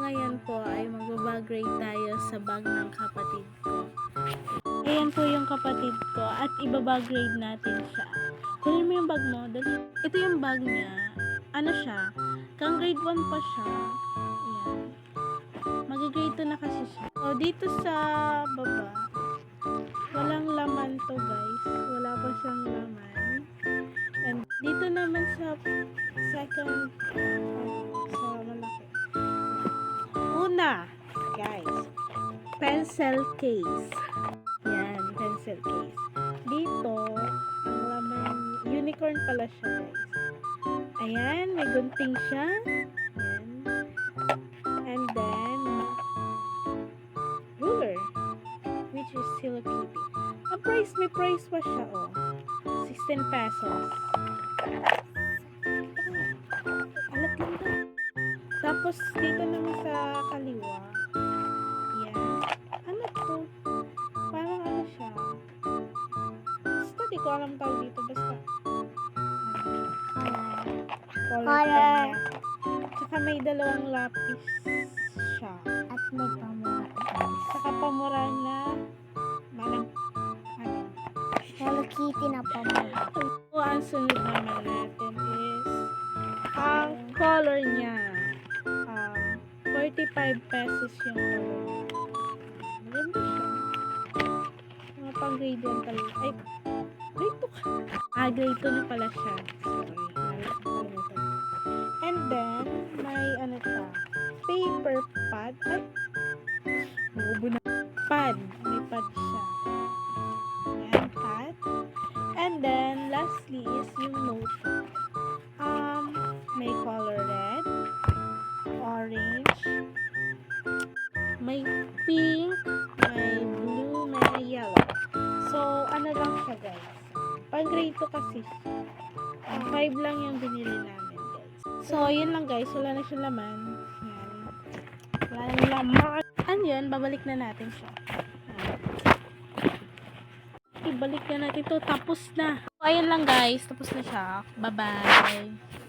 ngayon po ay magbabag grade tayo sa bag ng kapatid ko. Ayan po yung kapatid ko at ibabag grade natin siya. Kunin mo yung bag mo. Dali. Ito yung bag niya. Ano siya? Kang grade 1 pa siya. Ayan. Mag-grade 2 na kasi siya. So, dito sa baba, walang laman to guys. Wala pa siyang laman. And dito naman sa second, sa malaki. Una, guys, pencil case. Yan, pencil case. Dito, ang laman, unicorn pala siya guys. Ayan, may gunting siya. Ayan. And then, ruler, which is Hello Kitty. Ang price, may price pa siya, oh. 16 pesos. Alat lang daw. Tapos, dito naman sa kaliwa, yan. Ano to? Parang ano siya? Basta, di ko alam tawag dito. Basta, color pen niya. Tsaka may dalawang lapis siya. At may pamura. Saka pamura na manang Hello Kitty na pamura. So, ang sunod naman natin is ang color niya. 45 pesos yung color niya. Maganda siya. Mga pang grade 1 talaga. Ay, grade 2 ka. Grade 2 na pala siya. Sorry. And then, may ano pa. Paper pad. Ay, naubo na. Pad. May pad siya. Ayan, pad. And then, lastly is yung notebook. May color red, orange, may pink, may blue, may yellow. So, ano lang siya guys. Pang grade 2 kasi. 5 lang yung binili namin guys. So, yun lang guys. Wala na siyang laman. Yan. Wala na laman. Ano yun? Babalik na natin siya. Yan. Ibalik na natin to. Tapos na. So, ayun lang guys. Tapos na siya. Bye-bye.